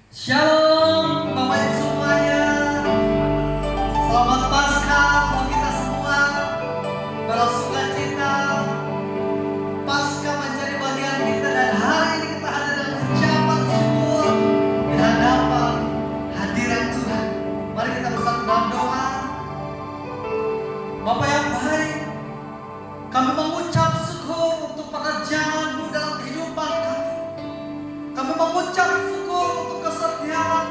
Shalom Bapak Ibu semuanya. Selamat Paskah untuk kita semua. Bersukacita. Paskah menjadi bagian kita dan hari ini kita hadir dalam ucapan syukur di hadapan hadirat Tuhan. Mari kita bersatu dalam doa. Bapa yang baik, kami mengucap syukur untuk pekerjaan-Mu dalam kehidupan kami. Kami mengucap syukur untuk kesetiaan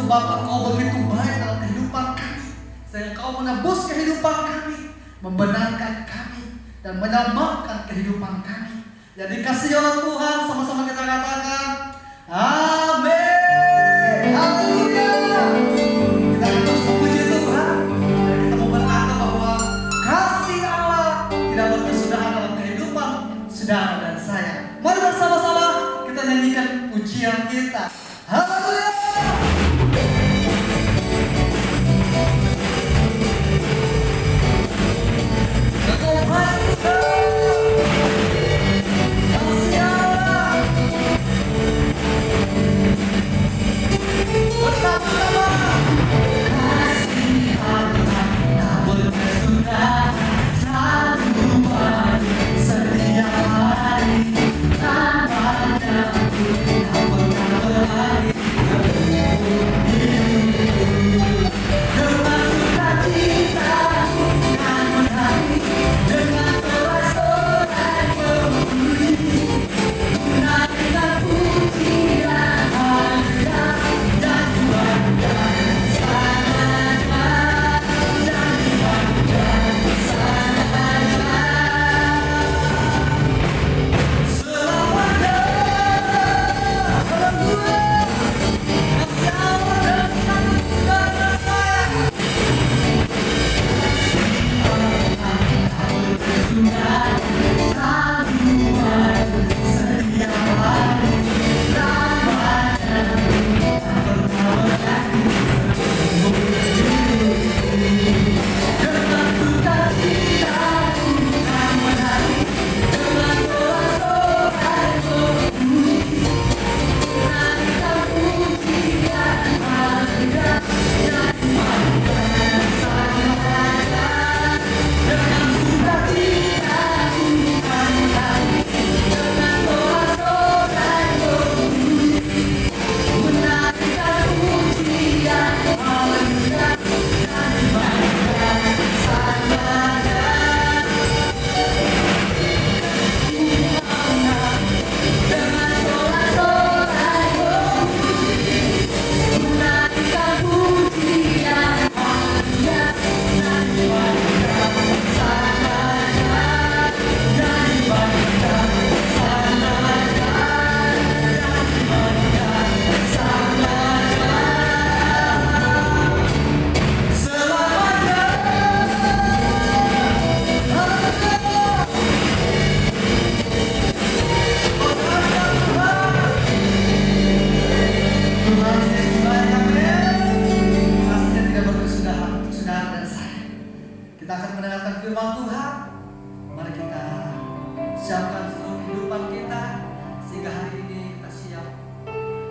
sebab Engkau begitu baik dalam kehidupan kami, sehingga Engkau menebus kehidupan kami, membenarkan kami, dan menyelamatkan kehidupan kami. Jadi kasih oleh Tuhan, sama-sama kita katakan amin. Haleluya. Kita terus memuji Tuhan, dan kita mau berkata bahwa kasih Allah tidak berkesudahan dalam kehidupan saudara dan saya. Mari bersama-sama kita nyanyikan pujian kita. Haleluya.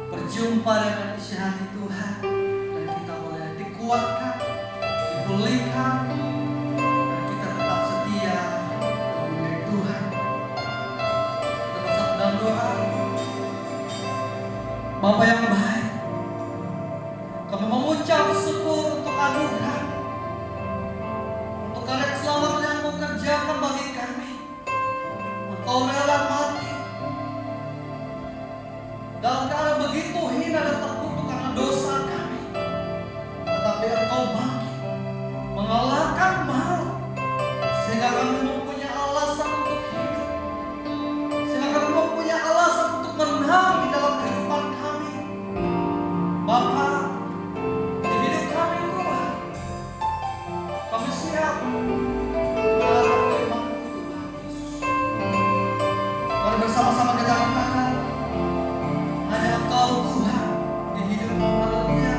Berjumpa dengan isi hati Tuhan, dan kita boleh dikuatkan, dipulihkan, dan kita tetap setia menjadi Tuhan. Kita bersatu dalam doa. Bapa yang baik, kami mengucap syukur untuk anugerah, untuk karya keselamatan yang Engkau kerjakan bagi kami. Engkau rela mati dalam keadaan begitu hina dan terkutuk karena dosa kami, tetapi Engkau bangkit mengalahkan maut, sehingga kami mempunyai alasan untuk hidup, sehingga kami mempunyai alasan untuk menang di dalam kehidupan kami. Bapa, di hidup kami Tuhan, kami siap mengalahkan firman-Mu Tuhan Yesus. Mari bersama-sama kita katakan, hanya Engkau Tuhan di hidup kami. Haleluya.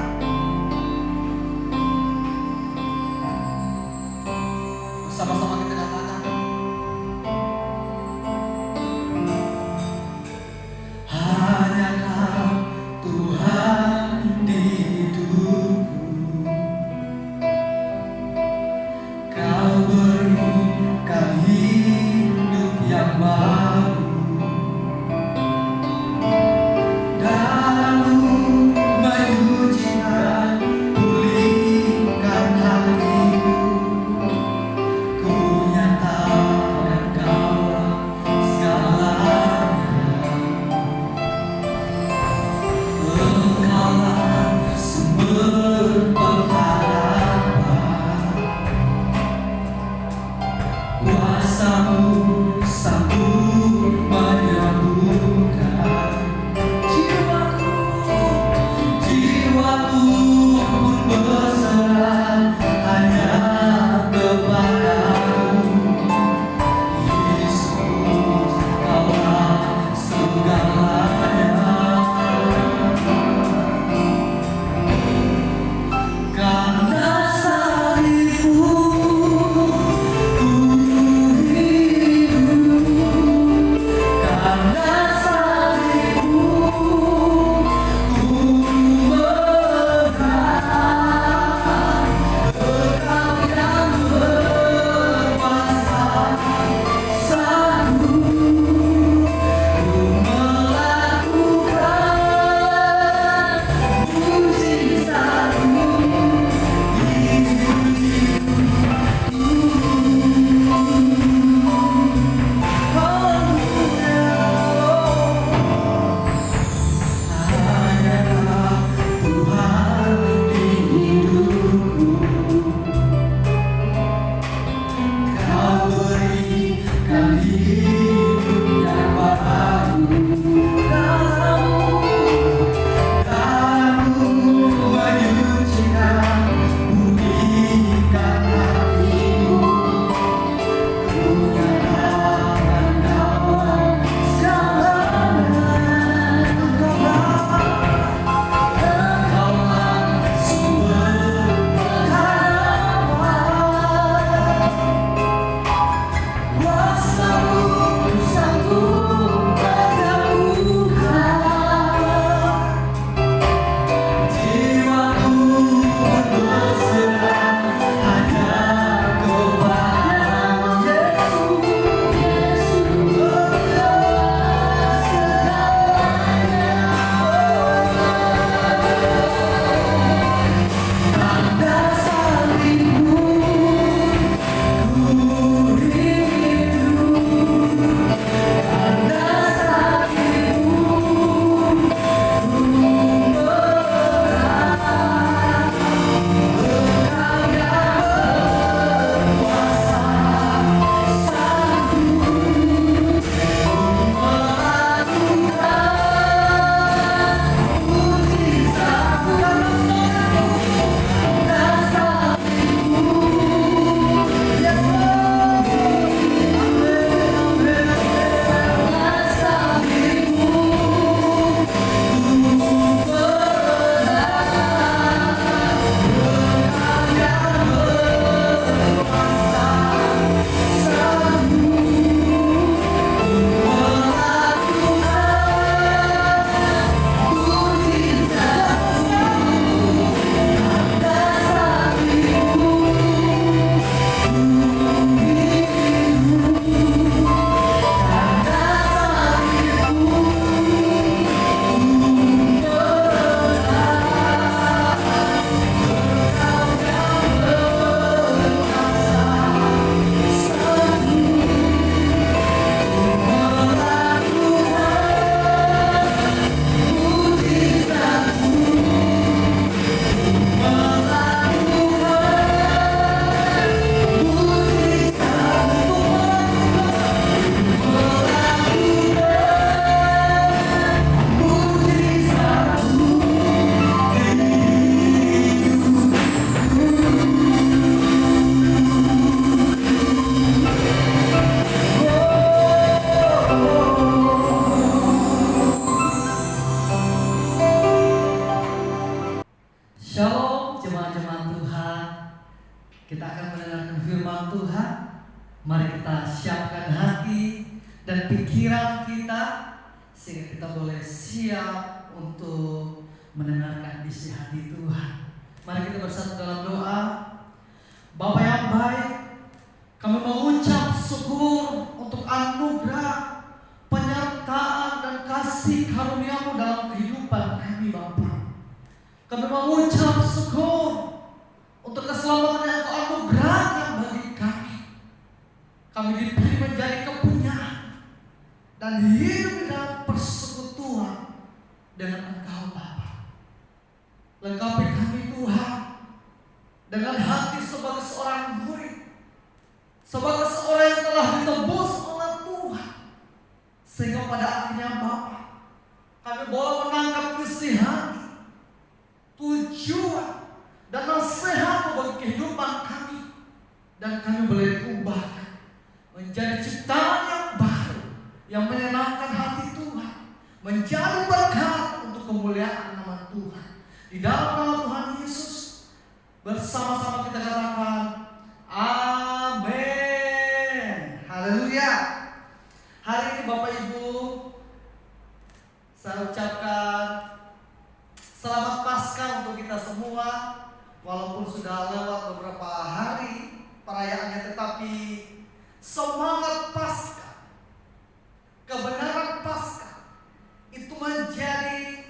sehingga kita boleh siap untuk mendengarkan isi hati Tuhan. Mari kita bersatu dalam doa. Bapa yang baik, kami mengucap syukur untuk anugerah, penyertaan dan kasih karunia-Mu dalam kehidupan kami Bapa. Kami mengucap syukur untuk keselamatan yang Engkau anugerahkan bagi kami. Kami diberi menjadi kepunyaan dan hidup di dalam persekutuan dengan Engkau Bapa. Lengkapi kami Tuhan dengan hati sebagai seorang murid, sebagai seorang yang telah ditebus oleh Tuhan, sehingga pada akhirnya Bapa, kami boleh menangkap isi hati, tujuan dan nasihat bagi kehidupan kami, dan kami boleh diubahkan menjadi ciptaan yang baru yang menyenangkan hati Tuhan, menjadi berkat untuk kemuliaan nama Tuhan. Di dalam nama Tuhan Yesus, bersama-sama kita katakan amin. Haleluya. Hari ini Bapak Ibu, saya ucapkan selamat Paskah untuk kita semua. Walaupun sudah lewat beberapa hari perayaannya, tetapi semangat Paskah, kebenaran Paskah itu menjadi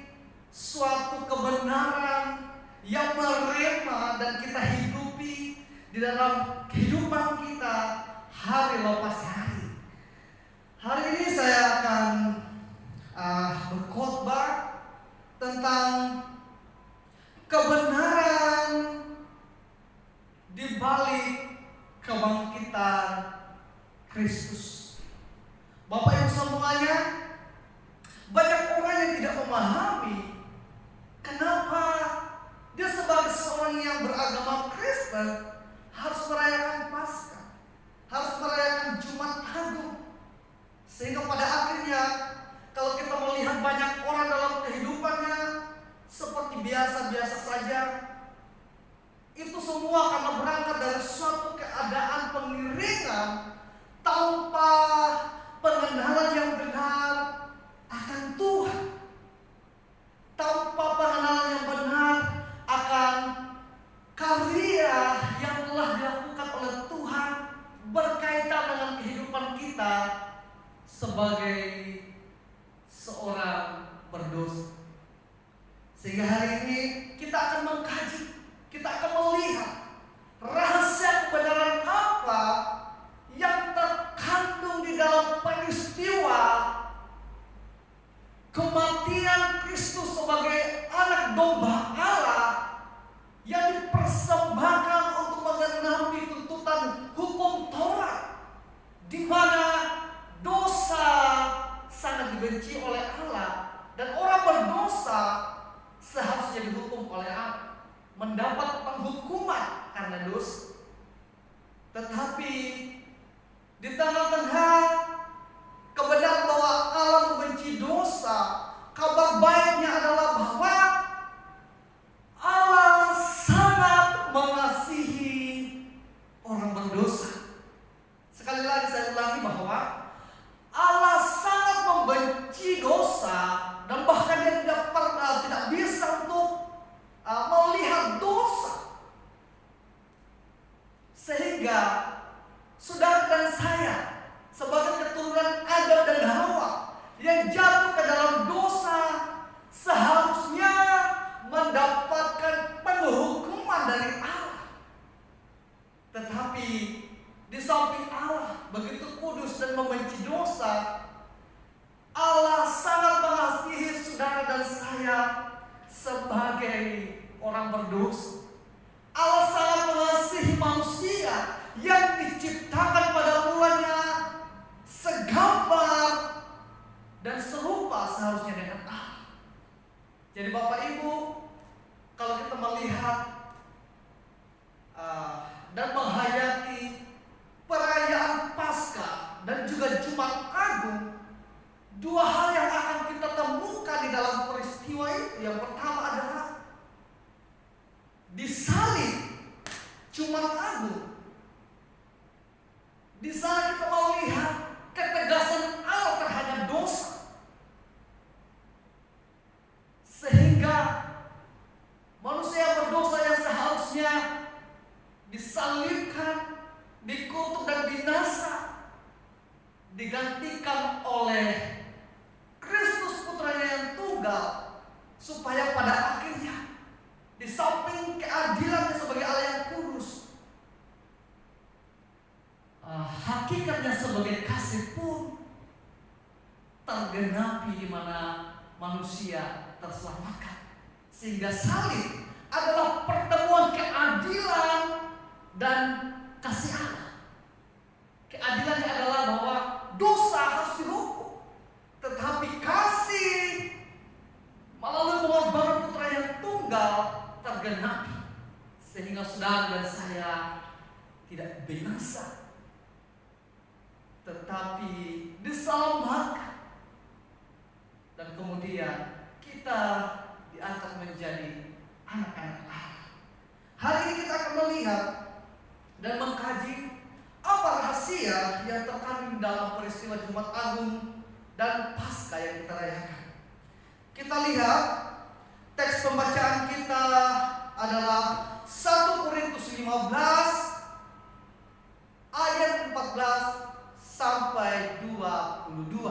suatu kebenaran yang merema dan kita hidupi di dalam kehidupan kita hari lepas hari. Hari ini saya akan berkhotbah tentang kebenaran di balik kebangkitan Kristus. Bapak Ibu semuanya, banyak orang yang tidak memahami kenapa dia sebagai seorang yang beragama Kristen harus merayakan Paskah, harus merayakan Jumat Agung. Sehingga pada akhirnya kalau kita melihat banyak orang dalam kehidupannya seperti biasa-biasa saja, itu semua karena berangkat dari suatu keadaan pengiringan tanpa pengenalan yang benar akan Tuhan, tanpa pengenalan yang benar akan karya yang telah dilakukan oleh Tuhan berkaitan dengan kehidupan kita sebagai seorang berdosa. Sehingga hari ini kita akan mengkaji, kita akan melihat rahasia kebenaran apa yang terkandung di dalam peristiwa kematian Kristus sebagai anak domba Allah yang dipersembahkan untuk menggenapi tuntutan hukum Taurat, di mana dosa sangat dibenci oleh Allah dan orang berdosa seharusnya dihukum oleh Allah, mendapat penghukuman karena dosa. Tetapi di tengah-tengah kebenaran bahwa Allah membenci dosa, kabar baiknya adalah bahwa Allah sangat mengasihi orang berdosa. Sekali lagi saya ulangi bahwa Allah sangat membenci dosa, dan bahkan Dia tidak bisa untuk melihat dosa. Sehingga saudara dan saya sebagai keturunan Adam dan Hawa yang jatuh ke dalam dosa seharusnya mendapatkan penghukuman dari Allah. Tetapi di samping Allah begitu kudus dan membenci dosa, Allah sangat mengasihi saudara dan saya sebagai orang berdosa. Allah sangat mengasihi manusia yang diciptakan pada mulanya segambar dan serupa seharusnya dengan Allah. Jadi Bapak Ibu, kalau kita melihat dan menghayati perayaan Paskah dan juga Jumat Agung, dua hal yang akan kita temukan di dalam peristiwa itu. Yang pertama adalah disalib Jumat Agung. Di sana kita melihat ketegasan Allah terhadap dosa. Tunggal, supaya pada akhirnya di samping keadilannya sebagai Allah yang kudus, hakikatnya sebagai kasih pun tergenapi di mana manusia terselamatkan. Sehingga salib adalah pertemuan keadilan dan kasih Allah. Keadilannya adalah bahwa dosa harus dihukum, tetapi kasih melalui pengorbanan Putra yang tunggal tergenapi, sehingga saudara dan saya tidak binasa, tetapi diselamatkan, dan kemudian kita diangkat menjadi anak-anak Allah. Hari ini kita akan melihat dan mengkaji apa rahasia yang terkandung dalam peristiwa Jumat Agung dan Paskah yang kita rayakan. Kita lihat teks pembacaan kita adalah 1 Korintus 15 ayat 14 sampai 22.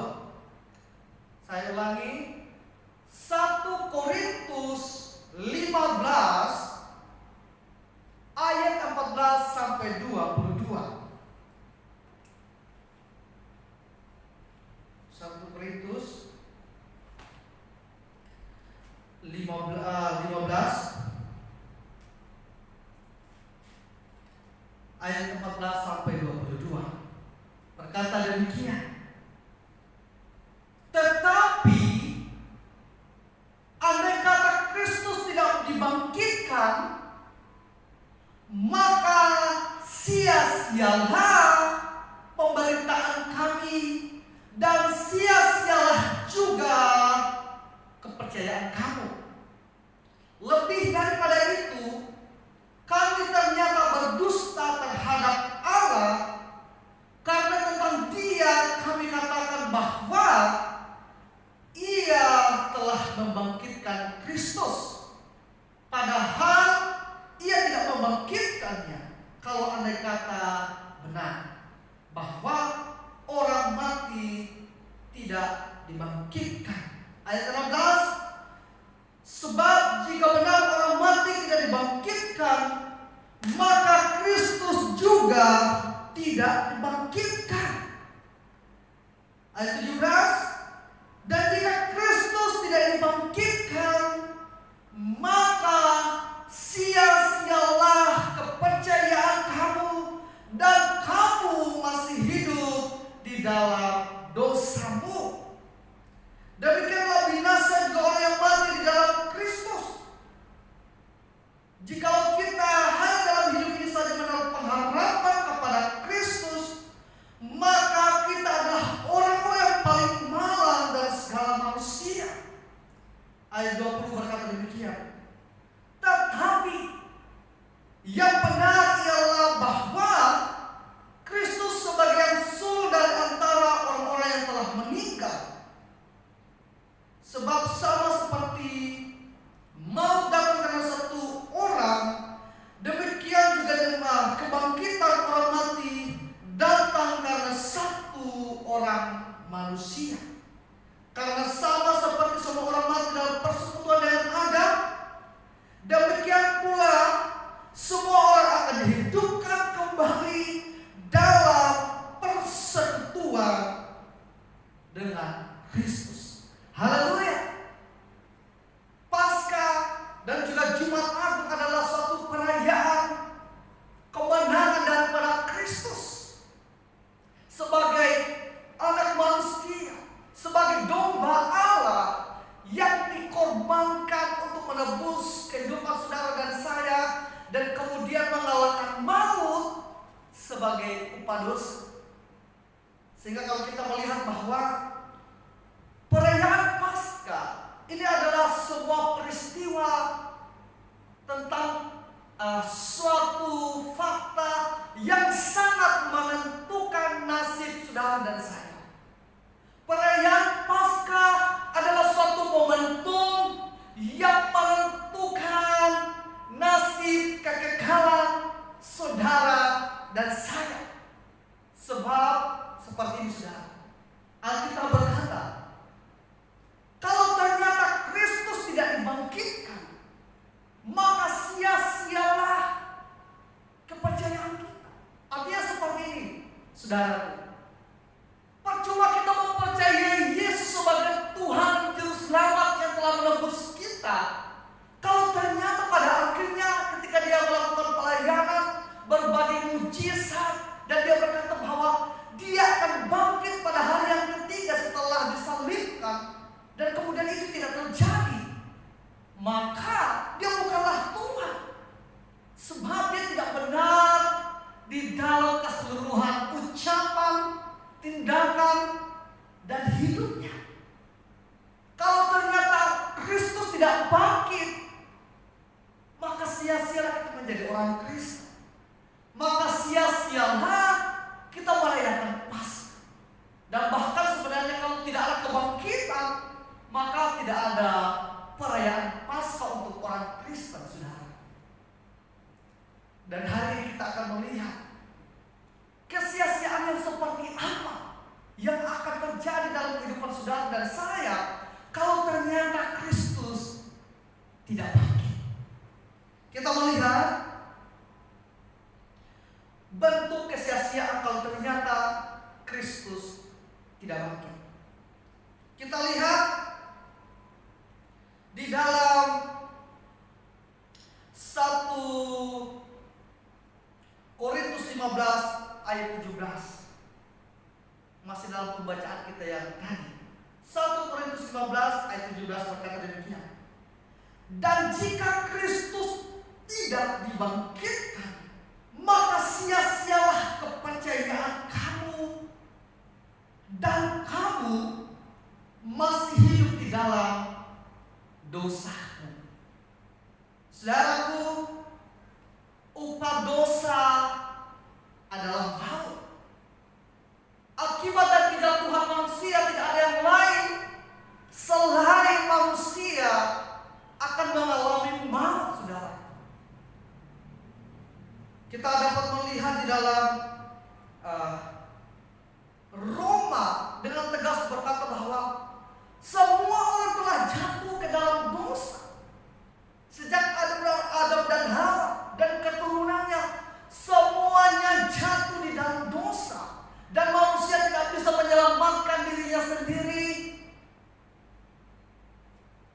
Saya ulangi, 1 Korintus 15 ayat 14 sampai 22. 1 Korintus 15 ayat 14 sampai 22. Berkata demikian, tetapi andai kata Kristus tidak dibangkitkan, maka sia-sialah pemberitaan kami dan sia-sialah juga kepercayaan kamu. Lebih daripada itu, kami ternyata berdusta terhadap Allah, karena tentang Dia kami katakan bahwa Ia telah membangkitkan Kristus, padahal Ia tidak membangkitkannya. Kalau andai kata benar bahwa orang mati tidak dibangkitkan. Ayat 16, sebab jika benar orang mati tidak dibangkitkan, maka Kristus juga tidak dibangkitkan. Ayat 17, dan jika Kristus tidak dibangkitkan, maka sia-sialah kepercayaan kamu dan kamu masih hidup di dalam dosamu. Demikianlah binasa juga orang yang mati di dalam Kristus. Jikalau kita hanya dalam hidup ini saja menaruh pengharapan kepada Kristus, maka kita adalah orang-orang yang paling malang dari segala manusia. Ayat 20 berkata demikian. Tetapi yang benar ialah bahwa Kristus sebagai sulung dari antara orang-orang yang telah meninggal. Sebab sama seperti maut datang karena satu orang, demikian juga dengan kebangkitan orang mati datang karena satu orang manusia. Karena sama seperti semua orang mati dalam persekutuan dengan Adam, demikian pula semua orang akan dihidupkan kembali dalam persekutuan dengan Kristus. Haleluya. dan kemudian itu tidak terjadi, maka dia bukanlah Tuhan. Sebab dia tidak benar di dalam keseluruhan ucapan, tindakan, dan hidupnya. Kalau ternyata Kristus tidak bangkit, maka sia-sialah kita menjadi orang Kristen. Maka sia-sialah kita merayakan Paskah. Dan bahkan sebenarnya kalau tidak ada kebangkitan, maka tidak ada perayaan Paskah untuk orang Kristen, saudara. Dan hari ini kita akan melihat kesia-siaan yang seperti apa yang akan terjadi dalam kehidupan saudara dan saya kalau ternyata Kristus tidak bangkit. Kita melihat bentuk kesia-siaan kalau ternyata Kristus tidak bangkit. Kita lihat di dalam 1 Korintus 15 ayat 17. Masih dalam pembacaan kita yang tadi. 1 Korintus 15 ayat 17 berkata demikian. Dan jika Kristus tidak dibangkitkan, maka sia-sialah kepercayaan kamu, dan kamu masih hidup di dalam dosamu. Saudaraku, upah dosa adalah maut. Akibat dari kejatuhan manusia tidak ada yang lain selain manusia akan mengalami maut, saudara. Kita dapat melihat di dalam Roma dengan tegas berkata bahwa semua orang telah jatuh ke dalam dosa. Sejak Adam dan Hawa dan keturunannya, semuanya jatuh di dalam dosa. Dan manusia tidak bisa menyelamatkan dirinya sendiri.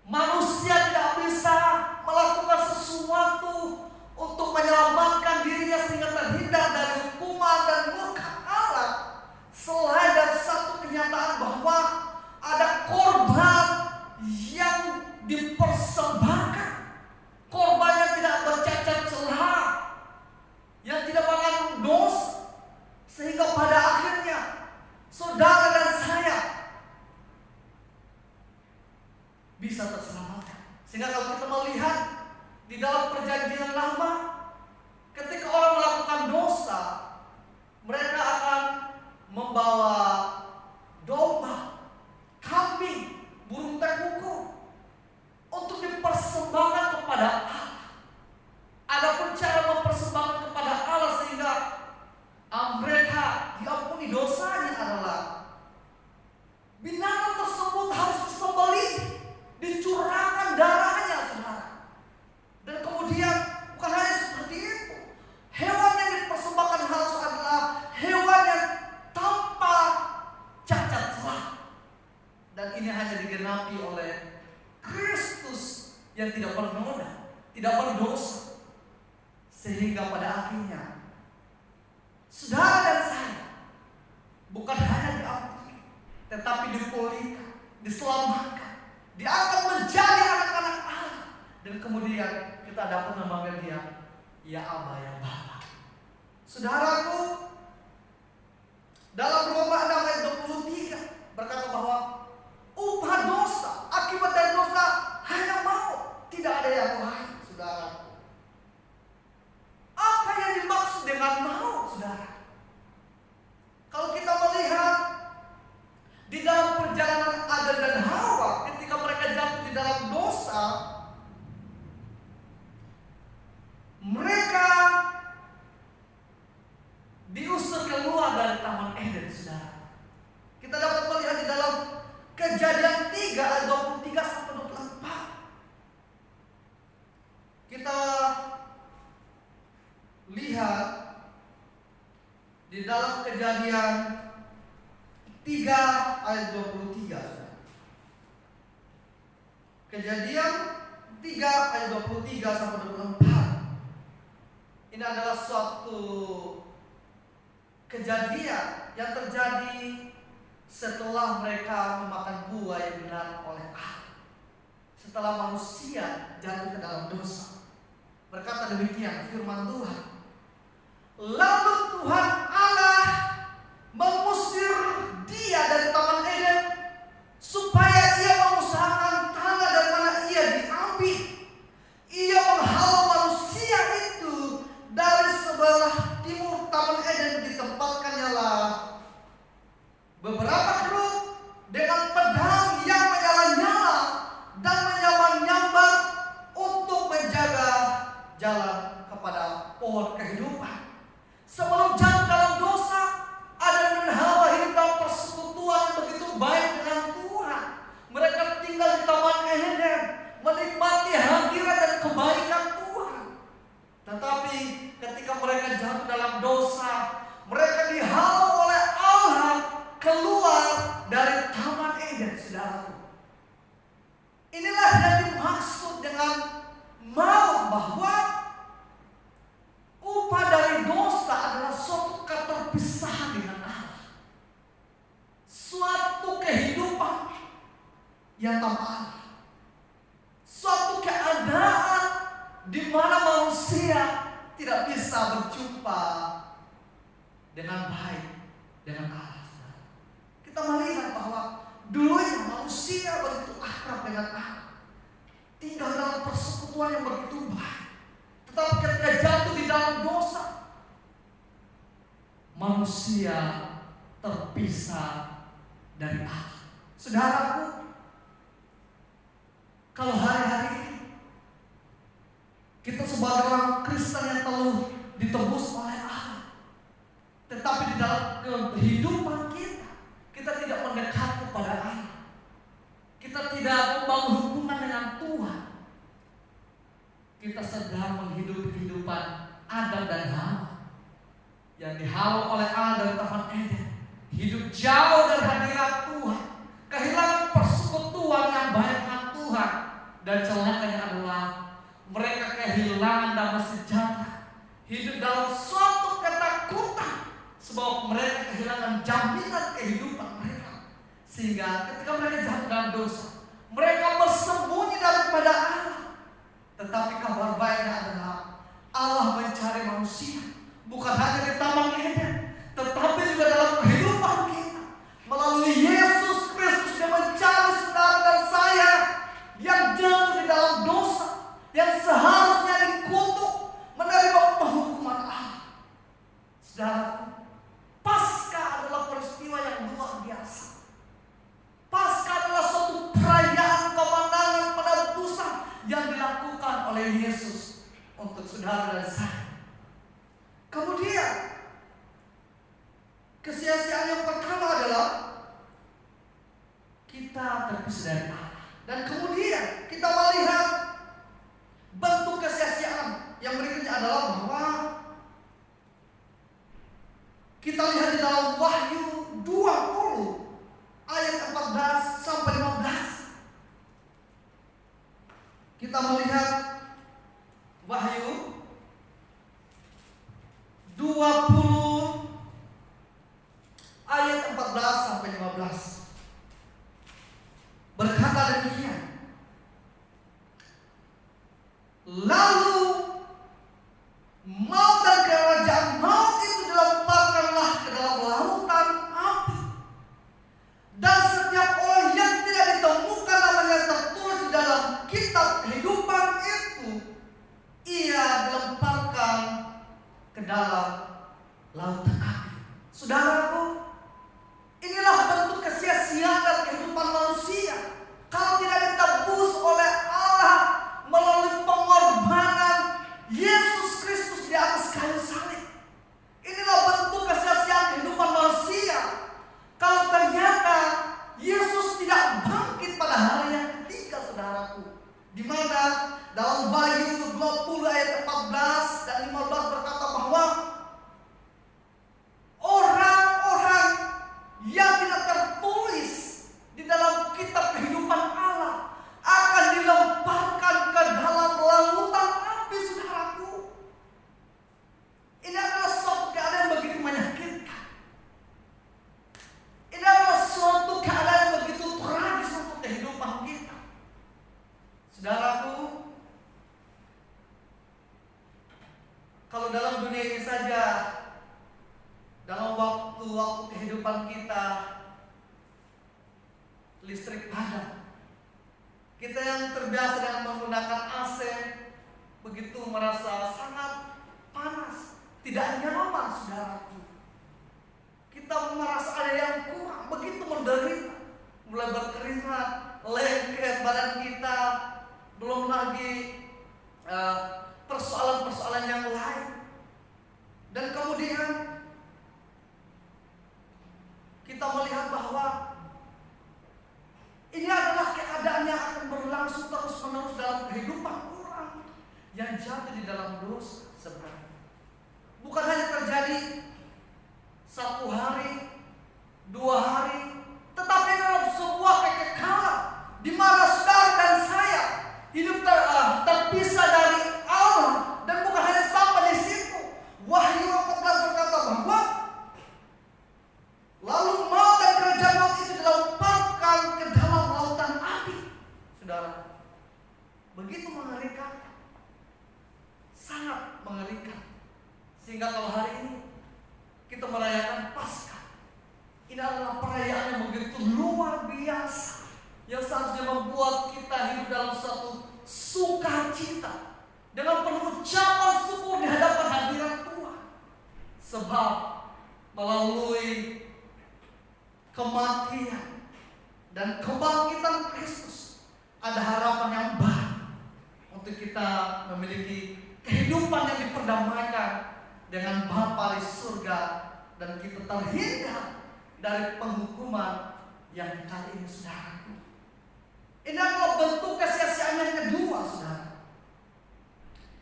Manusia tidak bisa melakukan sesuatu untuk menyelamatkan dirinya sehingga terhindar dari hukuman dan murka Allah, selain dari satu kenyataan bahwa ada korban yang dipersembahkan, korban yang tidak bercacat celah, yang tidak mengandung dosa, sehingga pada akhirnya saudara dan saya bisa terselamatkan. Sehingga kalau kita melihat di dalam perjanjian lama, ketika orang melakukan dosa, mereka akan membawa domba, kambing, burung tekuku untuk dipersembahkan kepada Allah. Adapun cara mempersembahkan kepada Allah sehingga mereka diampuni dosanya adalah binatang tersebut harus disembelih, dicurahkan darahnya, saudara. Dan kemudian bukan hanya seperti itu, hewan yang dipersembahkan harus adalah hewan yang tanpa cacat celah. Dan ini hanya digenapi oleh Kristus yang tidak bernoda, tidak berdosa. Sehingga pada akhirnya saudara dan saya bukan hanya diampuni, tetapi dipulihkan, diselamatkan, diangkat menjadi anak-anak Allah. Dan kemudian kita dapat memanggil dia, ya Aba, ya Bapa. Saudaraku, dalam Roma 6 ayat 23 berkata bahwa upah dosa, akibat dari dosa hanya maut, tidak ada yang lain, saudara. Apa yang dimaksud dengan maut, saudara? Kalau kita melihat di dalam perjalanan Adam dan Hawa, ketika mereka jatuh di dalam dosa, mereka diusir keluar dari Taman Eden, saudara. Kita dapat melihat di dalam Kejadian 3 ayat 23 sampai 24. Kita lihat di dalam Kejadian 3 ayat 23. Kejadian 3 ayat 23 sampai 24. Ini adalah suatu kejadian yang terjadi setelah mereka memakan buah yang dilarang oleh Allah. setelah manusia jatuh ke dalam dosa. Berkata demikian firman Tuhan. Lalu Tuhan Allah mengusir dia dari Taman Eden supaya ia mengusahakan tanah dari mana ia diambil. Ia menghalau manusia itu dari sebelah timur Taman Eden, ditempatkannya lah beberapa keruk dengan pedang yang menyala-nyala dan menyambar-nyambar untuk menjaga jalan kepada pohon kehidupan. Sebelum jatuh dalam dosa, Adam dan Hawa hidup dalam persekutuan yang begitu baik dengan Tuhan. Mereka tinggal di Taman Eden, menikmati hadirat dan kebaikan Tuhan. Tetapi ketika mereka jatuh dalam dosa, mereka dihalau oleh Allah keluar dari Taman Eden, saudaraku. Inilah yang dimaksud dengan maut, bahwa upah dari dosa adalah suatu keterpisahan dengan Allah, suatu kehidupan yang tanpa Allah, suatu keadaan di mana manusia tidak bisa berjumpa dengan baik dengan Allah. Kita melihat bahwa dulunya manusia begitu akrab dengan Allah, tinggal dalam persekutuan yang begitu baik. Tetapi ketika jatuh di dalam dosa, manusia terpisah dari Allah. Saudaraku, kalau hari-hari ini kita sebagai orang Kristen yang telah ditebus oleh Allah, tetapi di dalam kehidupan kita tidak mendekat kepada Allah, kita tidak membangun hubungan dengan Tuhan, kita sedang menghidupi kehidupan Adam dan Hawa yang dihalau oleh Allah dari Taman Eden, hidup jauh dari hadirat Tuhan, kehilangan persekutuan yang baik dengan Tuhan, dan celakanya adalah mereka kehilangan damai sejahtera, hidup dalam suatu ketakutan sebab mereka kehilangan jaminan kehidupan mereka, sehingga ketika mereka jatuh dalam dosa, mereka bersembunyi daripada Allah. Tetapi kabar baiknya adalah Allah mencari manusia bukan hanya di Taman Eden, tetapi juga dalam kehidupan kita. Melalui Yesus Kristus Dia mencari saudara dan saya yang jatuh di dalam dosa, yang seharusnya dikutuk, menerima penghukuman Allah. Saudaraku, Paskah adalah peristiwa yang luar biasa. Paskah adalah suatu perayaan kemenangan penebusan yang dilakukan oleh Yesus untuk saudara dan saya. Kemudian kesia-siaan yang pertama adalah kita terpisah dari Allah. Dan kemudian kita melihat bentuk kesia-siaan yang berikutnya adalah bahwa kita lihat di dalam Wahyu 20 ayat 14 sampai 15. Kita melihat Wahyu 20 ayat 14 sampai 15. Berkata demikian. Lalu maut dan kerajaan maut itu dilemparkanlah ke dalam lautan api. Dan setiap orang yang tidak ditemukan namanya tertulis di dalam kitab kehidupan itu, ia dilemparkan ke dalam lautan api. Saudaraku, inilah bentuk kesia-siaan dalam kehidupan manusia kalau tidak ditebus oleh Allah melalui pengorbanan Yesus Kristus di atas kayu salib. Inilah bentuk kesia-siaan kehidupan manusia kalau ternyata Yesus tidak bangkit pada hari yang ketiga, saudaraku. Di mana dalam Wahyu 20 ayat 14 dan 15 berkata bahwa orang-orang yang tidak tertulis di dalam kitab kehidupan Allah akan dilemparkan ke dalam lautan api, saudaraku. Ini adalah suatu keadaan yang begitu menyakitkan. Ini adalah suatu keadaan yang begitu tragis untuk kehidupan kita. Saudaraku, kalau dalam dunia ini saja, dalam waktu-waktu kehidupan kita, listrik padam. Kita yang terbiasa dengan menggunakan AC, begitu merasa sangat panas, tidak nyaman, saudaraku. Kita merasa ada yang kurang, begitu menderita, mulai berkeringat, lengket badan kita, belum lagi persoalan-persoalan yang lain. Dan kemudian kita melihat bahwa ini adalah keadaan yang akan berlangsung terus-menerus dalam kehidupan orang yang jatuh di dalam dosa sebenarnya. Bukan hanya terjadi 1 hari, 2 hari, tetapi dalam sebuah kekekalan di mana saudara dan saya hidup terpisah dari Allah. Dan bukan hanya sampai di situ. Wahyu 14 berkata bahwa lalu maut dan kerajaan maut itu dilemparkan ke dalam lautan api. Saudara, begitu mengerikan, sangat mengerikan. Sehingga kalau hari ini kita merayakan Paskah, ini adalah perayaan yang begitu luar biasa, yang seharusnya membuat kita hidup dalam suatu sukacita, dengan penuh ucapan syukur di hadapan hadirat Tuhan. Sebab melalui kematian dan kebangkitan Kristus ada harapan yang baru untuk kita memiliki kehidupan yang diperdamaikan dengan Bapa di surga, dan kita terhindar dari penghukuman yang kali ini, saudaraku. Ini adalah bentuk kesia-siaan yang kedua, saudara.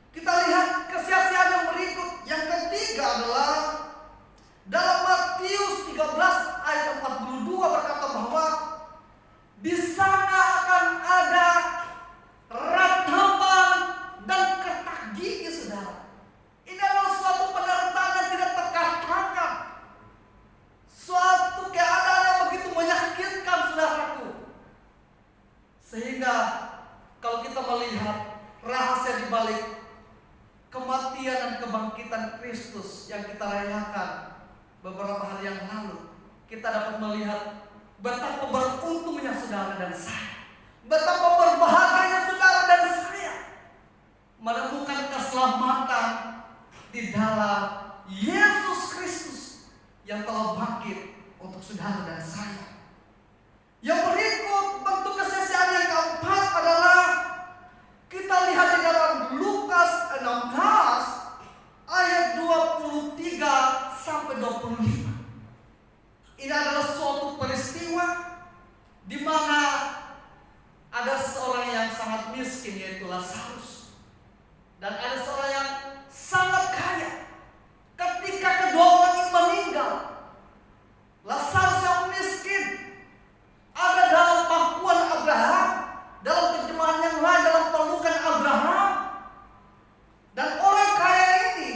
Kita lihat kesia-siaan yang berikut. Yang ketiga adalah dalam Matius 13 ayat 42 berkata bahwa di sana akan ada ratapan dan kertak gigi, saudara. Ini adalah suatu penderitaan yang tidak terkatakan, suatu keadaan yang begitu menyakitkan, saudaraku. Sehingga kalau kita melihat rahasia di balik kematian dan kebangkitan Kristus yang kita rayakan beberapa hari yang lalu, kita dapat melihat betapa beruntungnya saudara dan saya, betapa berbahagianya saudara dan saya menemukan keselamatan di dalam Yesus Kristus yang telah bangkit untuk saudara dan saya. Yang berikut, bentuk kesia-siaan yang keempat adalah kita lihat di dalam Lukas 16 ayat 23 sampai 25. Ini adalah suatu peristiwa di mana ada seorang yang sangat miskin, yaitu Lazarus, dan ada seorang yang sangat kaya. Ketika kedua orang ini meninggal, Lazarus yang miskin ada dalam pangkuan Abraham, dalam terjemahan yang lain dalam pelukan Abraham, dan orang kaya ini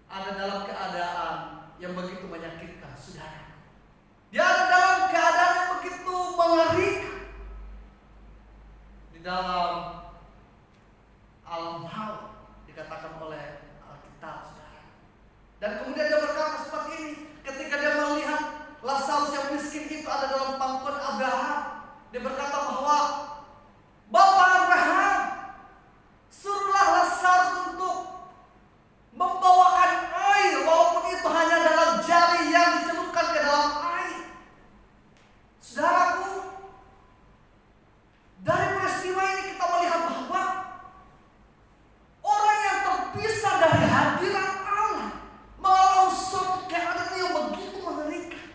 ada dalam keadaan yang begitu menyakitkan, saudara. Dia ada dalam keadaan yang begitu mengerikan di dalam alam maut, dikatakan oleh Alkitab, saudara. Dan kemudian dia berkata seperti ini, ketika dia melihat Lazarus yang miskin itu ada dalam pangkuan Abraham, dia berkata bahwa Bapak Abraham, suruhlah Lazarus untuk membawakan air, walaupun itu hanya dalam jari yang dicelupkan ke dalam air. Saudaraku, dari peristiwa ini kita melihat bahwa orang yang terpisah dari hadirat Allah mengalami suatu keadaan yang begitu mengerikan.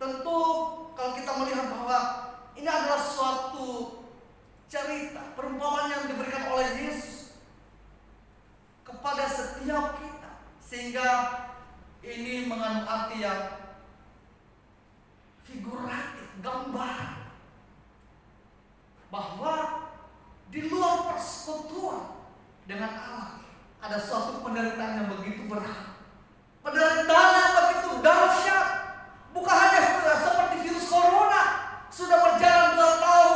Tentu kalau kita melihat bahwa ini adalah suatu cerita, perumpamaan yang diberikan oleh Yesus kepada setiap kita, sehingga ini mengandung arti yang figuratif, gambaran, bahwa di luar persekutuan dengan Allah ada suatu penderitaan yang begitu berat, penderitaan yang begitu dahsyat. Bukan hanya seperti virus corona sudah berjalan 2 tahun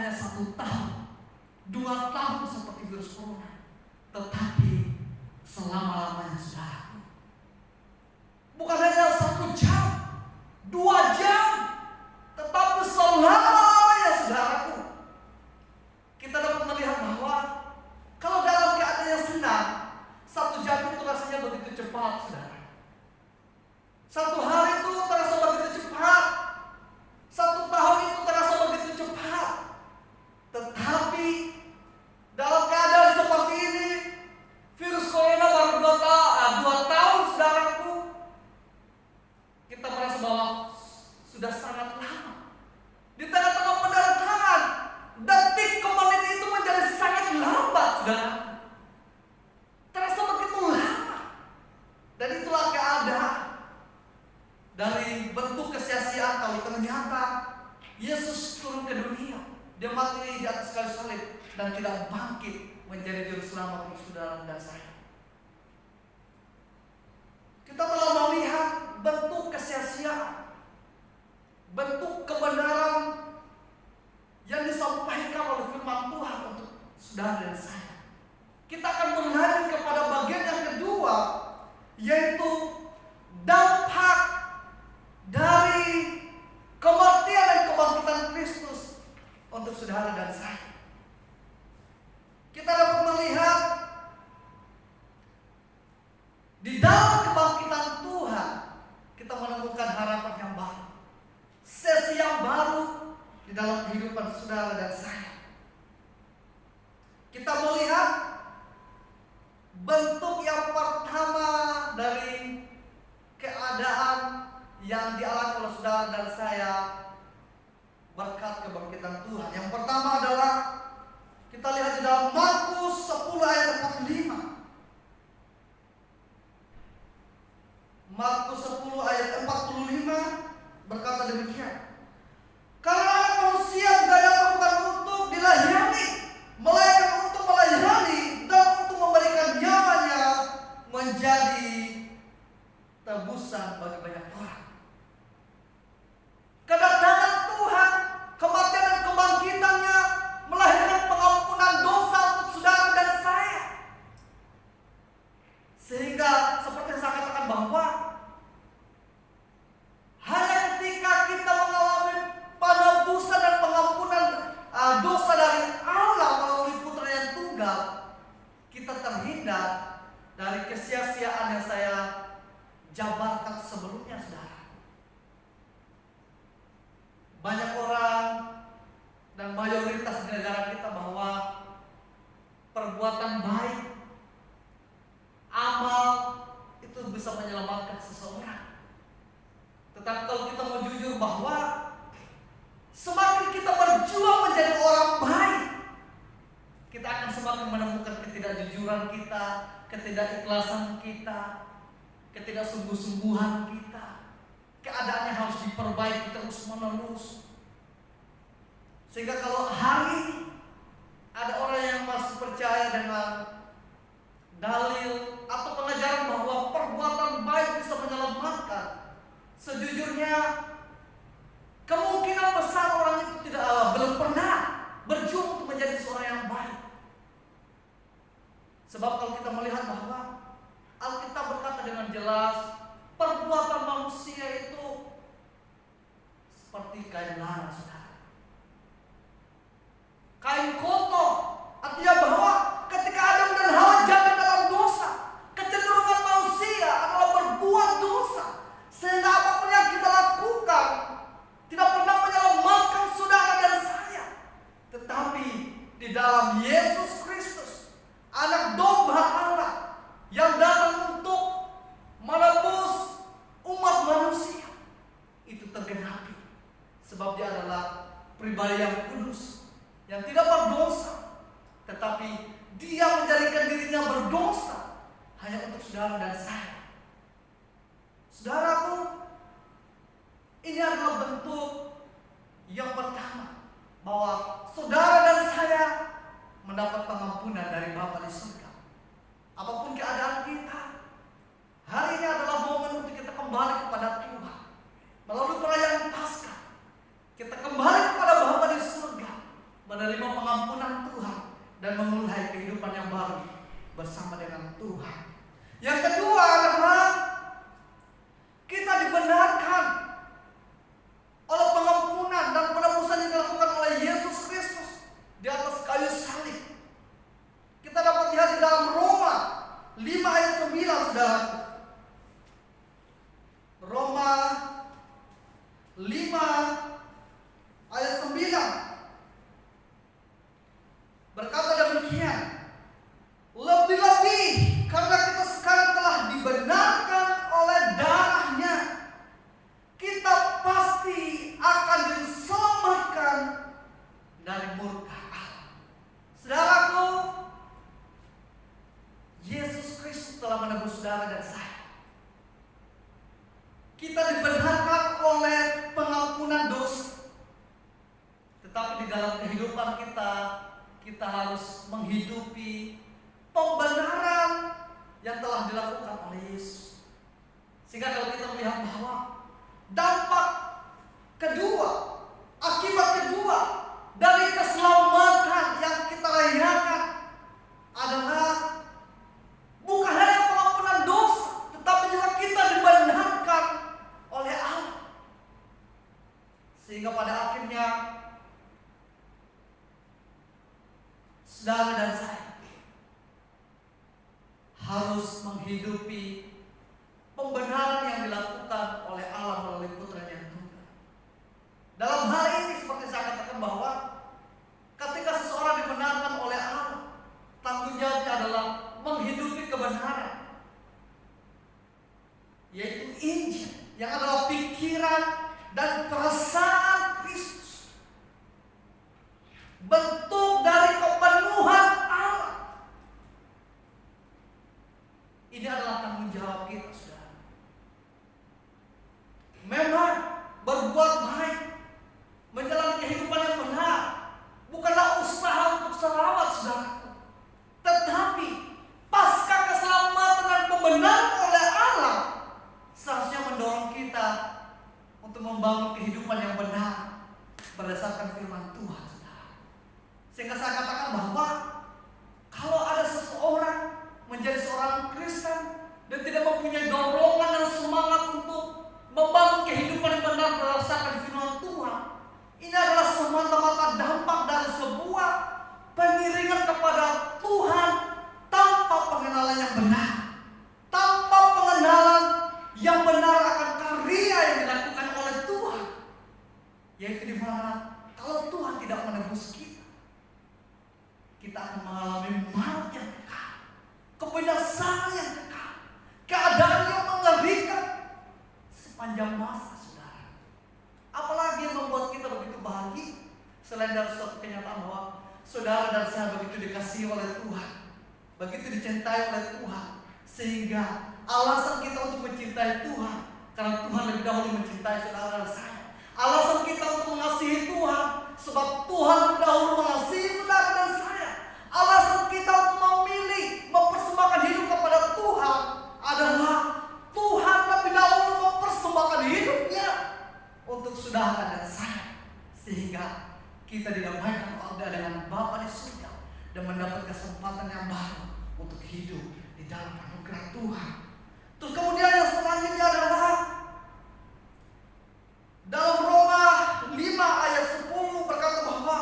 hanya 1 tahun, 2 tahun seperti virus corona, tetapi selama-lamanya saudaraku. Bukan hanya 1 jam, 2 jam, tetapi selama-lamanya saudaraku. Kita dapat melihat bahwa kalau dalam keadaan yang senang, 1 jam itu rasanya begitu cepat, saudara. 1 hari itu terasa begitu cepat. 1 tahun itu terasa begitu cepat. Tetapi dalam keadaan seperti ini, virus corona baru 2 tahun, saudaraku. Kita merasa bahwa sudah sangat lama. Di tengah-tengah pendatangan, detik ke menit itu menjadi sangat lambat, saudara. Terasa begitu lama. Dan itulah keadaan dari bentuk kesia-siaan kalau ternyata Yesus turun ke dunia. Dia mati di atas kayu salib dan tidak bangkit menjadi juru selamat untuk saudara dan saya. Kita telah melihat bentuk kesia-siaan, bentuk kebenaran yang disampaikan oleh firman Tuhan untuk saudara dan saya. Kita akan berlanjut kepada bagian yang kedua, yaitu dampak dari kematian dan kebangkitan Kristus untuk saudara dan saya. Kita dapat melihat di dalam kebangkitan Tuhan, kita menemukan harapan yang baru, sesi yang baru di dalam kehidupan saudara dan saya. Kita melihat bentuk yang pertama dari keadaan yang dialami oleh saudara dan saya berkat kebangkitan Tuhan. Yang pertama adalah kita lihat di dalam Markus 10 ayat 45. Markus 10 ayat 45 berkata demikian. Karena Anak Manusia tidak datang bukan untuk dilayani, melainkan untuk melayani dan untuk memberikan nyawanya menjadi tebusan bagi banyak orang. Kedatangan Tuhan, kematian dan kebangkitannya melahirkan pengampunan dosa untuk saudara dan saya. Sehingga seperti yang saya katakan bahwa hanya ketika kita mengalami penebusan dan pengampunan dosa dari Allah melalui Putra yang tunggal, kita terhindar dari kesia-siaan yang saya jabarkan sebelumnya, saudara. Banyak orang dan mayoritas di negara kita bahwa perbuatan baik, amal itu bisa menyelamatkan seseorang. Tetapi kalau kita mau jujur bahwa semakin kita berjuang menjadi orang baik, kita akan semakin menemukan ketidakjujuran kita, ketidakikhlasan kita, ketidaksungguh-sungguhan kita. Keadaannya harus diperbaiki terus-menerus. Sehingga kalau hari ini ada orang yang masih percaya dengan dalil atau pengajaran bahwa perbuatan baik bisa menyelamatkan, sejujurnya kemungkinan besar orang itu belum pernah berjuang untuk menjadi seorang yang baik. Sebab kalau kita melihat bahwa Alkitab berkata dengan jelas, perbuatan manusia itu seperti kain lara, saudara. Kain kotor, artinya bahwa ketika Adam dan Hawa jatuh dalam dosa, kecenderungan manusia adalah berbuat dosa. Sehingga apapun yang kita lakukan tidak pernah menyelamatkan saudara dan saya. Tetapi di dalam Yesus Kristus, Anak domba Allah yang datang untuk menebus umat manusia, itu tergenapi. Sebab dia adalah pribadi yang kudus, yang tidak berdosa, tetapi dia menjadikan dirinya berdosa hanya untuk saudara dan saya. Saudaraku, ini adalah bentuk yang pertama bahwa saudara dan saya mendapat menerima pengampunan Tuhan dan memulai kehidupan yang baru bersama dengan Tuhan. Yang kedua adalah kita dibenarkan oleh pengampunan dan penebusan yang dilakukan oleh Yesus Kristus di atas kayu salib. Kita dapat lihat di dalam Roma 5 ayat 9, saudara. Roma 5 ayat 9 berkata demikian, lebih-lebih karena kita sekarang telah dibenarkan oleh darahnya, kita pasti akan diselamatkan dari murka Allah. Saudaraku, Yesus Kristus telah menebus saudara dan saya. Kita dibenarkan oleh pengampunan dosa. Tetapi di dalam kehidupan kita harus menghidupi pembenaran yang telah dilakukan oleh Yesus. Sehingga kalau kita melihat bahwa dampak kedua, akibat kedua dari keselamatan yang kita rayakan adalah bukan hanya pengampunan dosa, tetapi juga kita dibenarkan oleh Allah. Sehingga pada akhirnya saudara dan saya harus menghidupi pembenaran yang dilakukan oleh Allah melalui Putranya yang tunggal. Dalam hal ini seperti saya katakan bahwa ketika seseorang dibenarkan oleh Allah, tanggung jawabnya adalah menghidupi kebenaran, yaitu Injil yang adalah pikiran dan perasaan Kristus, bentuk dari kepenuhan Allah. Ini adalah tanggung jawab kita, saudara. Memang berbuat baik, menjalani kehidupan yang benar bukanlah usaha untuk selamat, saudara. Tetapi pasca keselamatan dan pembenaran oleh Allah seharusnya mendorong kita untuk membangun kehidupan yang benar berdasarkan firman Tuhan, saudara. Sehingga saya katakan bahwa kalau ada seseorang menjadi seorang Kristen dan tidak mempunyai dorongan dan semangat untuk membangun kehidupan yang benar berdasarkan firman Tuhan, ini adalah semata-mata dampak dari sebuah pengiringan kepada Tuhan tanpa pengenalan yang benar, tanpa pengenalan yang benar akan karya yang dilakukan oleh Tuhan, yaitu di mana kalau Tuhan tidak menebus kita akan mengalami maut yang kekal, kebinasaan yang kekal, keadaan yang mengerikan sepanjang masa, saudara. Apalagi yang membuat kita begitu bahagia selain dari suatu kenyataan bahwa saudara dan saya begitu dikasihi oleh Tuhan, begitu dicintai oleh Tuhan, sehingga alasan kita untuk mencintai Tuhan karena Tuhan lebih dahulu mencintai saudara dan saya. Alasan kita untuk mengasihi Tuhan sebab Tuhan lebih dahulu mengasihi saudara dan saya. Alasan kita untuk memilih mempersembahkan hidup kepada Tuhan adalah Tuhan lebih dahulu mempersembahkan hidupnya untuk saudara dan saya, sehingga kita didamaikan Allah dengan Bapa di surga dan mendapat kesempatan yang baru untuk hidup di dalam anugerah Tuhan. Terus kemudian yang selanjutnya adalah dalam Roma 5 ayat 10 berkata bahwa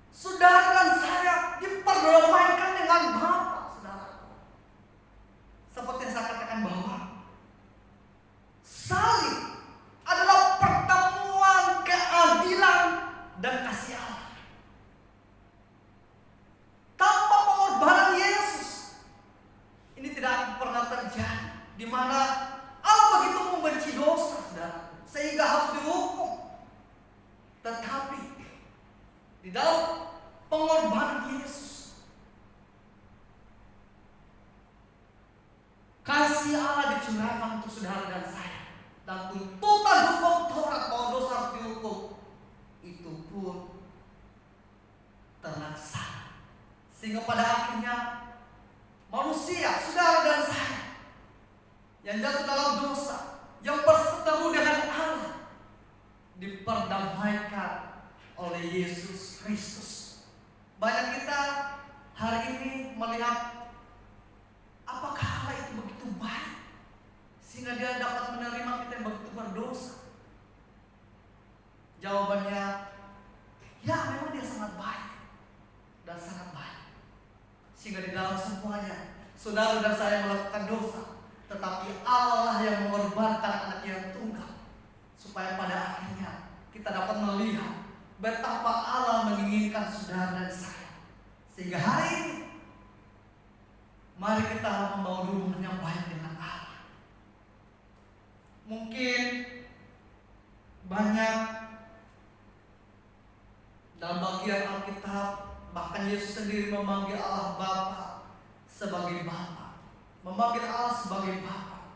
saudara dan saya diperdamaikan dengan Bapa, saudara. Seperti yang saya katakan bahwa salib adalah pertemuan keadilan dan kasih Allah. Tanpa pengorbanan Yesus, ini tidak akan pernah terjadi, di mana Allah begitu membenci dosa, saudara, sehingga harus dihukum. Tetapi di dalam pengorbanan Yesus, kasih Allah dicurahkan untuk saudara dan saya, dan tuntutan hukum Taurat bahwa dosa harus dihukum itu pun terlaksana. Sehingga pada akhirnya manusia, saudara dan saya yang jatuh dalam dosa, yang berseteru dengan Allah, diperdamaikan oleh Yesus Kristus. Banyak kita hari ini melihat apakah Allah itu begitu baik sehingga dia dapat menerima kita yang begitu berdosa. Jawabannya, ya memang dia sangat baik dan sangat baik. Sehingga di dalam semuanya saudara dan saya melakukan dosa, tetapi Allah yang mengorbankan anak yang tunggal supaya pada akhirnya kita dapat melihat betapa Allah menginginkan saudara dan saya. Sehingga hari ini mari kita membangun hubungan yang baik dengan Allah. Mungkin banyak dalam bagian Alkitab, bahkan Yesus sendiri memanggil Allah Bapa sebagai Bapa, memanggil Allah sebagai Bapa.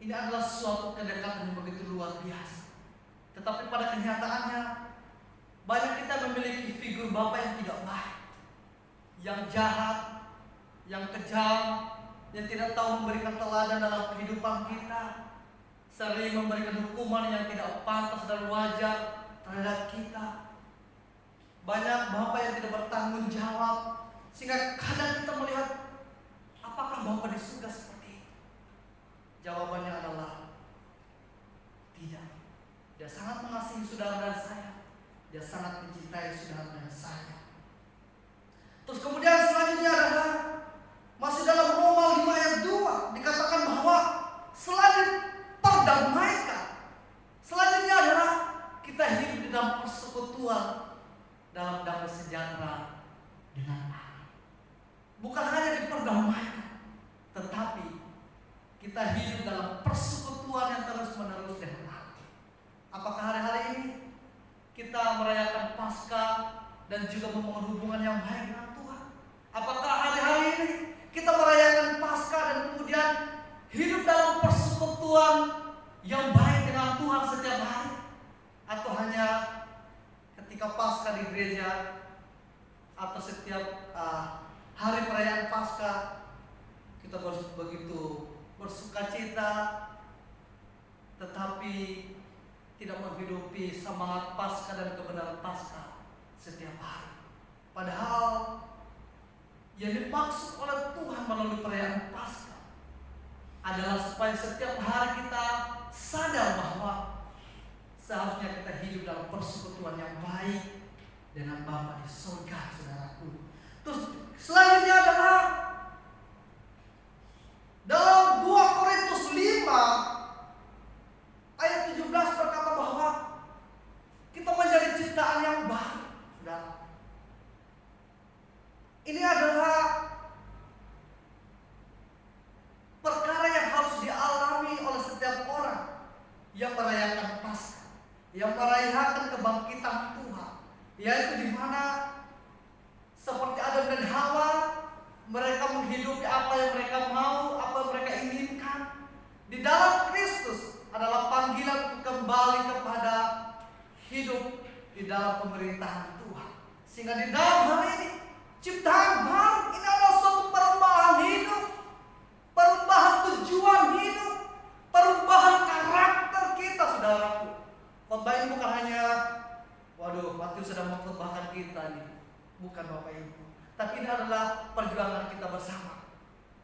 Ini adalah suatu kedekatan yang begitu luar biasa. Tetapi pada kenyataannya banyak kita memiliki figur Bapa yang tidak baik, yang jahat, yang kejam, yang tidak tahu memberikan teladan dalam kehidupan kita, sering memberikan hukuman yang tidak pantas dan wajar terhadap kita. Banyak Bapa yang tidak bertanggung jawab, sehingga kadang kita melihat apakah Bapa di surga seperti itu? Jawabannya adalah tidak. Dia sangat mengasihi saudara dan saya. Dia sangat mencintai saudara dan saya. Terus kemudian selanjutnya adalah masih dalam Roma 5 ayat 2 dikatakan bahwa selain perdamaikan, selanjutnya adalah kita hidup di dalam persekutuan, dalam damai sejahtera dengan Allah. Bukan hanya diperdamaikan, tetapi kita hidup dalam persekutuan yang terus menerus dengan Allah. Apakah hari-hari ini kita merayakan Paskah dan juga membangun hubungan yang baik dengan Tuhan? Apakah hari-hari ini kita merayakan Paskah dan kemudian hidup dalam persekutuan yang baik dengan Tuhan setiap hari? Atau hanya ketika Paskah di gereja atau setiap hari perayaan Paskah kita begitu bersukacita, tetapi tidak menghidupi semangat Paskah dan kebenaran Paskah setiap hari. Padahal yang dimaksud oleh Tuhan melalui perayaan Paskah adalah supaya setiap hari kita sadar bahwa seharusnya kita hidup dalam persekutuan yang baik dengan Bapa di surga, saudaraku. Terus selanjutnya adalah dalam 2 Korintus 5 ayat 17 berkata bahwa kita menjadi ciptaan yang baru, saudara. Ini adalah perkara yang harus dialami oleh setiap orang yang merayakan Paskah, yang merayakan kebangkitan Tuhan, yaitu di mana seperti Adam dan Hawa, mereka menghidupi apa yang mereka mau, apa yang mereka inginkan. Di dalam Kristus adalah panggilan untuk kembali kepada hidup di dalam pemerintahan Tuhan. Sehingga di dalam hal ini ciptaan baru ini adalah suatu perubahan hidup, perubahan tujuan hidup, perubahan karakter kita, saudaraku. Khotbah ini bukan hanya, waduh, Matius sedang mengkhotbahkan kita nih, bukan Bapak Ibu. Tapi ini adalah perjuangan kita bersama.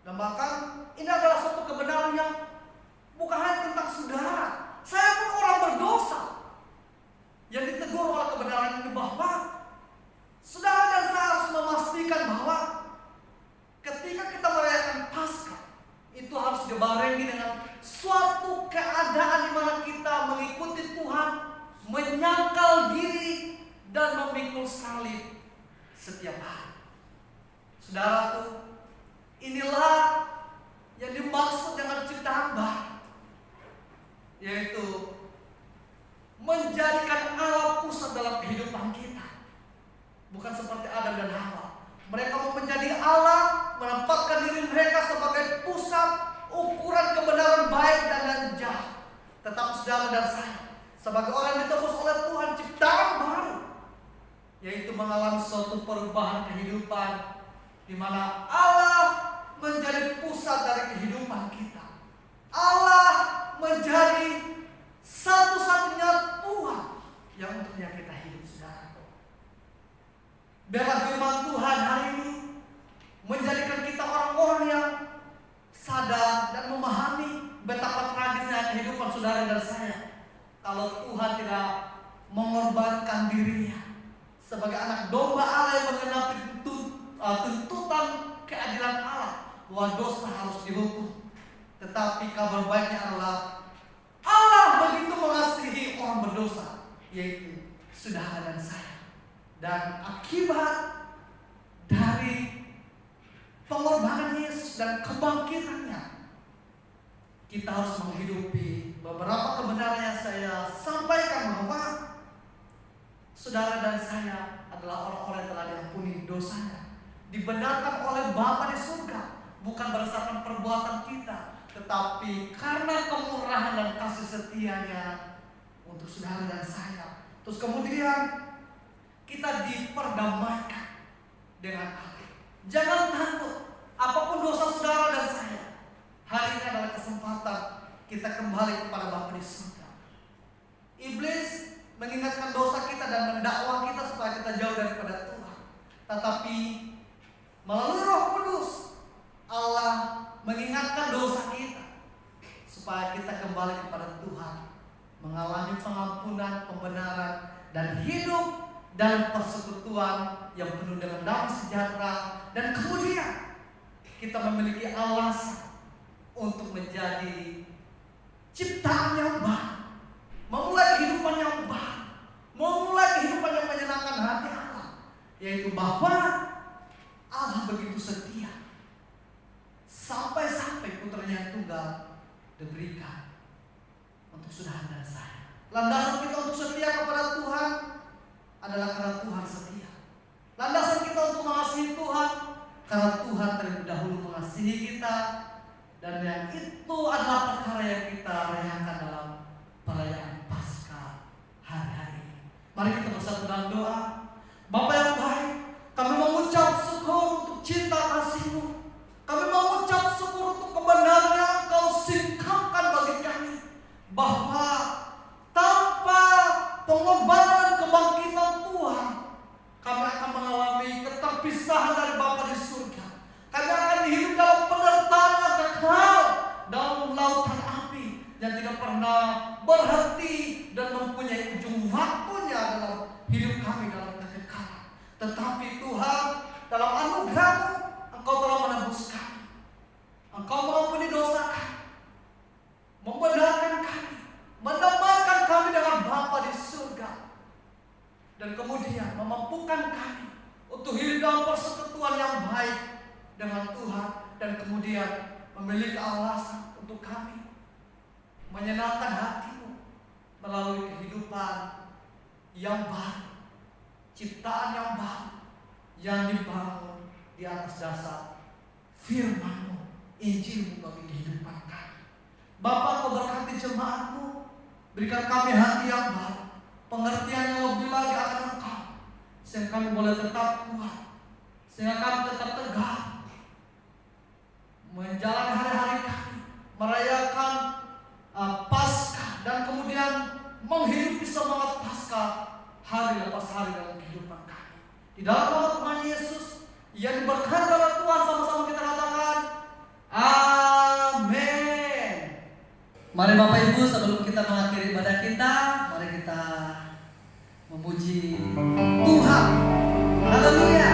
Dan bahkan ini adalah suatu kebenaran yang bukan hanya tentang saudara. Saya pun orang berdosa yang ditegur oleh kebenaran ini bahwa saudara dan saya harus memastikan bahwa ketika kita merayakan Paskah itu harus dibarengi dengan suatu keadaan di mana kita mengikuti Tuhan, menyangkal diri dan memikul salib setiap hari. Saudaraku, inilah yang dimaksud dengan ciptaan baru, yaitu menjadikan Allah pusat dalam kehidupan kita. Bukan seperti Adam dan Hawa. Mereka mau menjadi Allah, menempatkan diri mereka sebagai pusat ukuran kebenaran baik dan jahat. Tetapi saudara dan saya, sebagai orang yang ditebus oleh Tuhan, ciptaan baru, yaitu mengalami suatu perubahan kehidupan, di mana Allah menjadi pusat dari kehidupan kita. Allah menjadi satu-satunya Tuhan yang untuk Biarlah firman Tuhan hari ini menjadikan kita orang-orang yang sadar dan memahami betapa tragisnya kehidupan saudara dan saya kalau Tuhan tidak mengorbankan dirinya sebagai anak domba Allah yang menggenapi tuntutan keadilan Allah bahwa dosa harus dihukum. Tetapi kabar baiknya adalah Allah begitu mengasihi orang berdosa, yaitu saudara dan saya. Dan akibat dari pengorbanan Yesus dan kebangkitannya, kita harus menghidupi beberapa kebenaran yang saya sampaikan, bahwa saudara dan saya adalah orang-orang yang telah diampuni dosanya, dibenarkan oleh Bapa di surga, bukan berdasarkan perbuatan kita, tetapi karena kemurahan dan kasih setianya untuk saudara dan saya. Terus kemudian kita diperdamaikan dengan Allah. Jangan takut apapun dosa saudara dan saya. Hari ini adalah kesempatan kita kembali kepada Bapa di surga. Iblis mengingatkan dosa kita dan mendakwa kita supaya kita jauh daripada Tuhan. Tetapi melalui Roh Kudus Allah mengingatkan dosa kita supaya kita kembali kepada Tuhan, mengalami pengampunan, pembenaran, dan hidup dalam persekutuan yang penuh dengan damai sejahtera. Dan kemudian kita memiliki alasan untuk menjadi ciptaan yang baru, memulai kehidupan yang baru, memulai kehidupan yang menyenangkan hati Allah, yaitu bahwa Allah begitu setia sampai-sampai putranya yang tunggal diberikan untuk saudara dan saya. Landasan kita untuk setia kepada Tuhan adalah karena Tuhan setia. Landasan kita untuk mengasihi Tuhan karena Tuhan terlebih dahulu mengasihi kita. Dan yang itu adalah perkara yang kita rayakan dalam perayaan Paskah hari-hari ini. Mari kita bersatu dalam doa. Bapa yang baik, kami mengucap syukur untuk cinta kasih-Mu. Kami mengucap syukur untuk kebenaran yang Engkau singkapkan bagi kami, bahwa tanpa pengorbanan dan kebangkitan Tuhan, kami akan mengalami keterpisahan dari Bapa di surga. Kami akan hidup dalam penderitaan yang kekal, dalam lautan api yang tidak pernah berhenti dan mempunyai ujung waktunya dalam hidup kami dalam kekekalan. Tetapi Tuhan, dalam anugerah-Mu, Engkau telah menebus kami. Engkau mengampuni dosa kami, membenarkan kami, mendamaikan kami dengan Bapa di surga, dan kemudian memampukan kami untuk hidup dalam persekutuan yang baik dengan Tuhan, dan kemudian memiliki alasan untuk kami menyenangkan hati-Mu melalui kehidupan yang baru, ciptaan yang baru yang dibangun di atas dasar firman-Mu, Injil-Mu bagi kehidupan kami. Bapa, Kau berkati jemaat-Mu, berikan kami hati yang baru, pengertian yang lebih lagi akan Engkau, sehingga kami boleh tetap kuat, sehingga kami tetap tegar menjalani hari-hari kami, merayakan Paskah, dan kemudian menghidupi semangat Paskah hari lepas hari dalam kehidupan kami. Di dalam nama Tuhan Yesus yang diberkati oleh Tuhan, sama-sama kita katakan amin. Mari Bapak Ibu, sebelum kita mengakhiri ibadah kita, mari kita memuji Tuhan. Haleluya.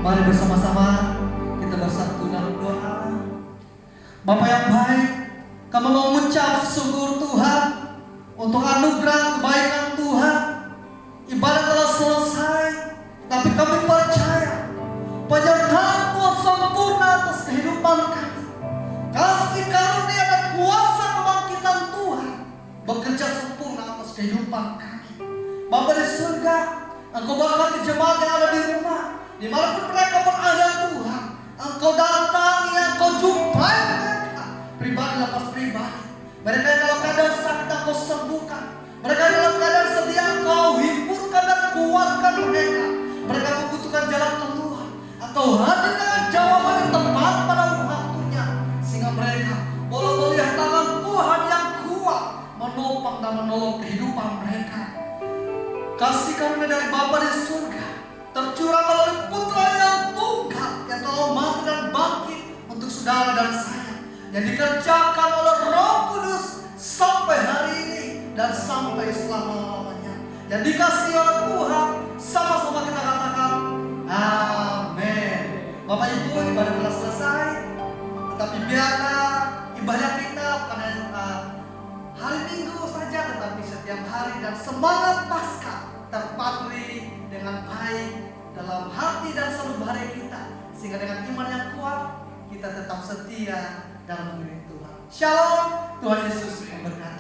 Mari bersama-sama kita bersatu dalam doa. Bapa yang baik, kami mau mengucap syukur Tuhan untuk anugerah kebaikan Tuhan. Ibadah telah selesai, tapi kami percaya penyertaan Tuhan sempurna atas kehidupan kami. Kasih karunia dan kuasa kebangkitan Tuhan bekerja sempurna atas kehidupan kami. Bapa di surga, Engkau berkati jemaat yang ada di rumah, dimanapun mereka berada Tuhan. Engkau datangi, Engkau jumpai mereka pribadi lepas pribadi. Mereka yang dalam keadaan sakit Engkau sembuhkan. Mereka yang dalam keadaan sedih Engkau hiburkan dan kuatkan mereka. Mereka membutuhkan jalan keluar, Engkau hadir dengan jawaban yang tepat pada waktunya, sehingga mereka boleh melihat tangan Tuhan yang kuat menopang dan menolong kehidupan mereka. Kasih karunia dari Bapa di surga tercurah melalui Putra yang tunggal yang telah mati dan bangkit untuk saudara dan saya, yang dikerjakan oleh Roh Kudus sampai hari ini dan sampai selama-lamanya, yang dikasihi oleh Tuhan. Sama-sama kita katakan amin. Bapak Ibu, ibadah telah selesai, tetapi biarlah ibadah kita bukan hanya hari Minggu saja, tetapi setiap hari, dan semangat Paskah terpatri dengan baik dalam hati dan seluruh hari kita, sehingga dengan iman yang kuat kita tetap setia dalam diri Tuhan. Shalom, Tuhan Yesus memberkati.